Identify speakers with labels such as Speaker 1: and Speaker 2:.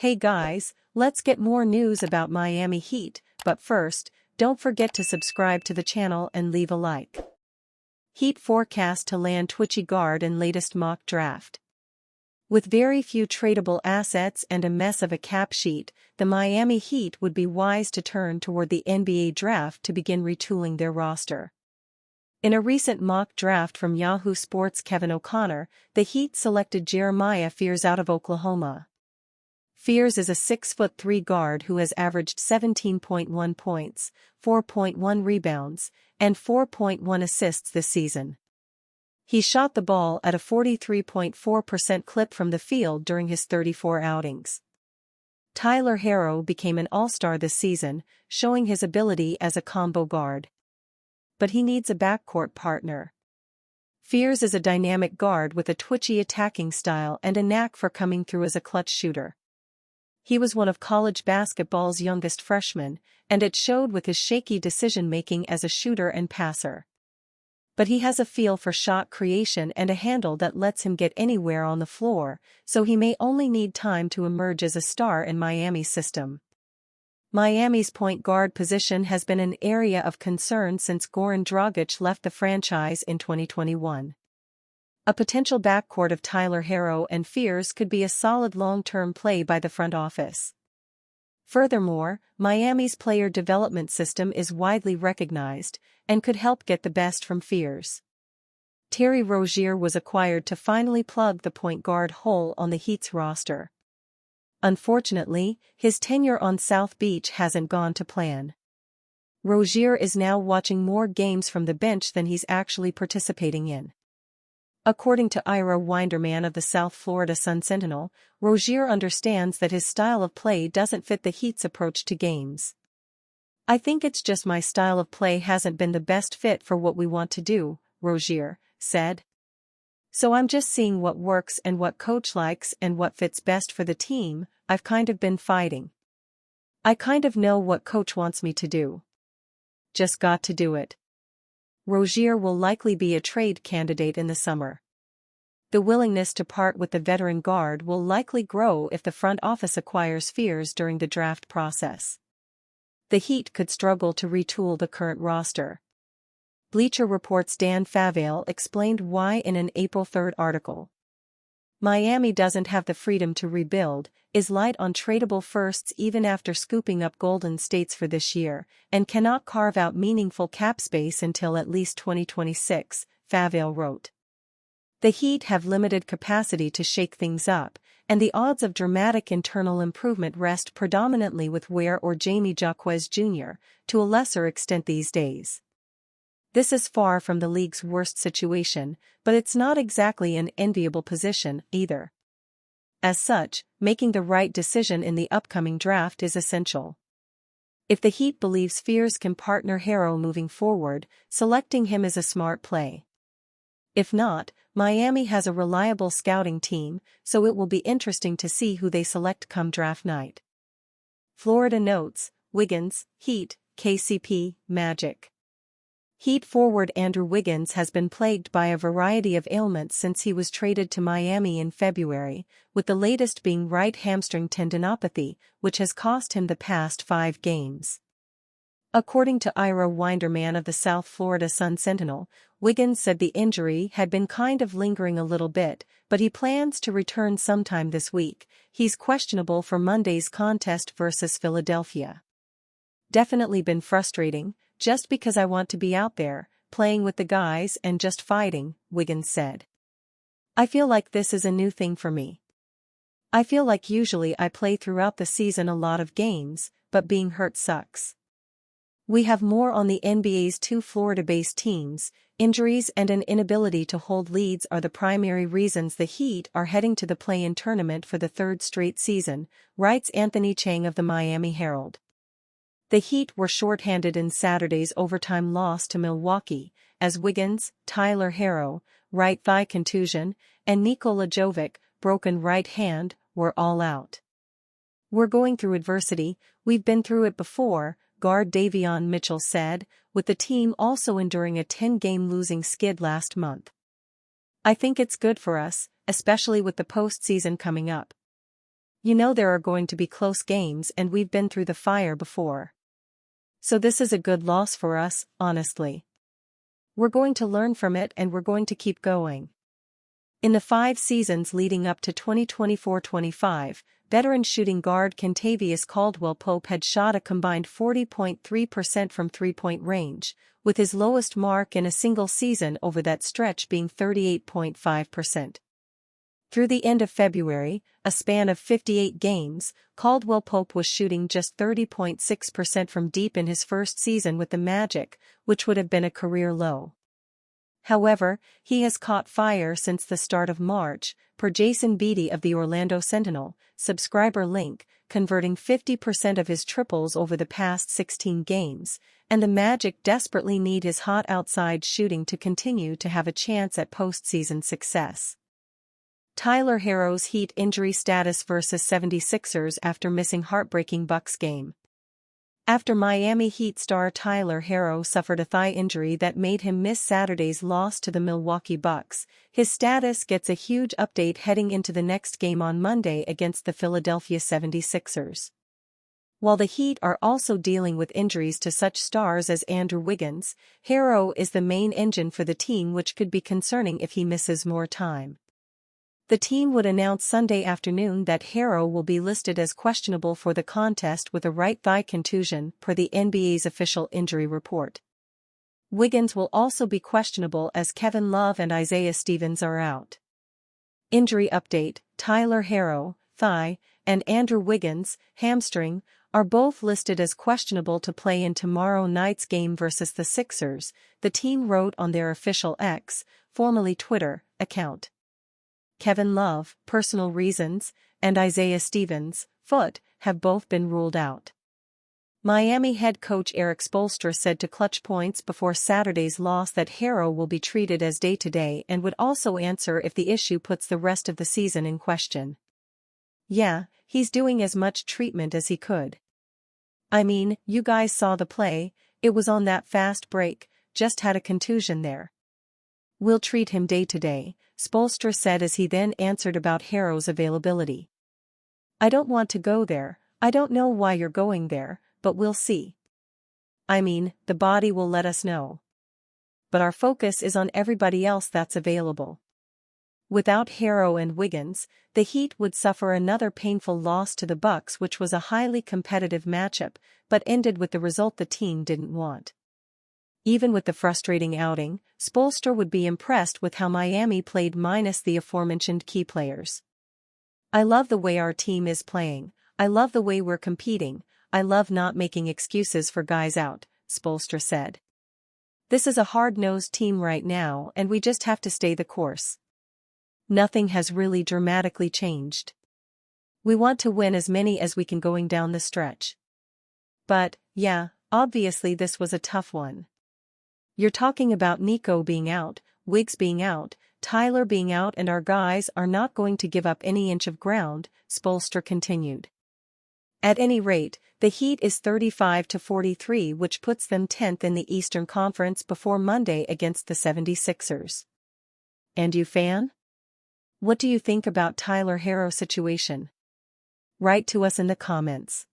Speaker 1: Hey guys, let's get more news about Miami Heat, but first, don't forget to subscribe to the channel and leave a like. Heat forecast to land twitchy guard in latest mock draft. With very few tradable assets and a mess of a cap sheet, the Miami Heat would be wise to turn toward the NBA draft to begin retooling their roster. In a recent mock draft from Yahoo Sports' Kevin O'Connor, the Heat selected Jeremiah Fears out of Oklahoma. Fears is a 6'3" guard who has averaged 17.1 points, 4.1 rebounds, and 4.1 assists this season. He shot the ball at a 43.4% clip from the field during his 34 outings. Tyler Herro became an all-star this season, showing his ability as a combo guard. But he needs a backcourt partner. Fears is a dynamic guard with a twitchy attacking style and a knack for coming through as a clutch shooter. He was one of college basketball's youngest freshmen, and it showed with his shaky decision-making as a shooter and passer. But he has a feel for shot creation and a handle that lets him get anywhere on the floor, so he may only need time to emerge as a star in Miami's system. Miami's point guard position has been an area of concern since Goran Dragic left the franchise in 2021. A potential backcourt of Tyler Herro and Fears could be a solid long-term play by the front office. Furthermore, Miami's player development system is widely recognized and could help get the best from Fears. Terry Rozier was acquired to finally plug the point guard hole on the Heat's roster. Unfortunately, his tenure on South Beach hasn't gone to plan. Rozier is now watching more games from the bench than he's actually participating in. According to Ira Winderman of the South Florida Sun-Sentinel, Rozier understands that his style of play doesn't fit the Heat's approach to games. "I think it's just my style of play hasn't been the best fit for what we want to do," Rozier said. "So I'm just seeing what works and what coach likes and what fits best for the team. I've kind of been fighting. I kind of know what coach wants me to do. Just got to do it." Rozier will likely be a trade candidate in the summer. The willingness to part with the veteran guard will likely grow if the front office acquires Fears during the draft process. The Heat could struggle to retool the current roster. Bleacher Report's Dan Favale explained why in an April 3 article. Miami doesn't have the freedom to rebuild, is light on tradable firsts even after scooping up Golden State's for this year, and cannot carve out meaningful cap space until at least 2026, Favale wrote. The Heat have limited capacity to shake things up, and the odds of dramatic internal improvement rest predominantly with Ware or Jamie Jaquez Jr., to a lesser extent these days. This is far from the league's worst situation, but it's not exactly an enviable position, either. As such, making the right decision in the upcoming draft is essential. If the Heat believes Fears can partner Herro moving forward, selecting him is a smart play. If not, Miami has a reliable scouting team, so it will be interesting to see who they select come draft night. Florida notes, Wiggins, Heat, KCP, Magic. Heat forward Andrew Wiggins has been plagued by a variety of ailments since he was traded to Miami in February, with the latest being right hamstring tendinopathy, which has cost him the past 5 games. According to Ira Winderman of the South Florida Sun-Sentinel, Wiggins said the injury had been kind of lingering a little bit, but he plans to return sometime this week. He's questionable for Monday's contest versus Philadelphia. "Definitely been frustrating, just because I want to be out there, playing with the guys and just fighting," Wiggins said. "I feel like this is a new thing for me. I feel like usually I play throughout the season a lot of games, but being hurt sucks. We have more on the NBA's 2 Florida-based teams. Injuries and an inability to hold leads are the primary reasons the Heat are heading to the play-in tournament for the 3rd straight season," writes Anthony Chang of the Miami Herald. The Heat were shorthanded in Saturday's overtime loss to Milwaukee, as Wiggins, Tyler Herro, right thigh contusion, and Nikola Jovic, broken right hand, were all out. "We're going through adversity, we've been through it before," guard Davion Mitchell said, with the team also enduring a 10-game losing skid last month. "I think it's good for us, especially with the postseason coming up. You know there are going to be close games and we've been through the fire before. So this is a good loss for us, honestly. We're going to learn from it and we're going to keep going. In the 5 seasons leading up to 2024-25, veteran shooting guard Kentavious Caldwell-Pope had shot a combined 40.3% from three-point range, with his lowest mark in a single season over that stretch being 38.5%. Through the end of February, a span of 58 games, Caldwell-Pope was shooting just 30.6% from deep in his first season with the Magic, which would have been a career low. However, he has caught fire since the start of March, per Jason Beatty of the Orlando Sentinel, subscriber link, converting 50% of his triples over the past 16 games, and the Magic desperately need his hot outside shooting to continue to have a chance at postseason success. Tyler Herro's Heat injury status versus 76ers after missing heartbreaking Bucks game. After Miami Heat star Tyler Herro suffered a thigh injury that made him miss Saturday's loss to the Milwaukee Bucks, his status gets a huge update heading into the next game on Monday against the Philadelphia 76ers. While the Heat are also dealing with injuries to such stars as Andrew Wiggins, Herro is the main engine for the team, which could be concerning if he misses more time. The team would announce Sunday afternoon that Herro will be listed as questionable for the contest with a right thigh contusion per the NBA's official injury report. Wiggins will also be questionable as Kevin Love and Isaiah Stevens are out. Injury update: Tyler Herro, thigh, and Andrew Wiggins, hamstring, are both listed as questionable to play in tomorrow night's game versus the Sixers, the team wrote on their official X, formerly Twitter, account. Kevin Love, personal reasons, and Isaiah Stevens, foot, have both been ruled out. Miami head coach Eric Spoelstra said to Clutch Points before Saturday's loss that Herro will be treated as day-to-day and would also answer if the issue puts the rest of the season in question. Yeah, he's doing as much treatment as he could. I mean, you guys saw the play, it was on that fast break, just had a contusion there. We'll treat him day-to-day, Spoelstra said as he then answered about Herro's availability. I don't want to go there, I don't know why you're going there, but we'll see. I mean, the body will let us know. But our focus is on everybody else that's available. Without Herro and Wiggins, the Heat would suffer another painful loss to the Bucks, which was a highly competitive matchup, but ended with the result the team didn't want. Even with the frustrating outing, Spoelstra would be impressed with how Miami played minus the aforementioned key players. I love the way our team is playing, I love the way we're competing, I love not making excuses for guys out, Spoelstra said. This is a hard-nosed team right now and we just have to stay the course. Nothing has really dramatically changed. We want to win as many as we can going down the stretch. But, yeah, obviously this was a tough one. You're talking about Nico being out, Wiggs being out, Tyler being out, and our guys are not going to give up any inch of ground, Spoelstra continued. At any rate, the Heat is 35-43, which puts them 10th in the Eastern Conference before Monday against the 76ers. And you fan? What do you think about Tyler Herro's situation? Write to us in the comments.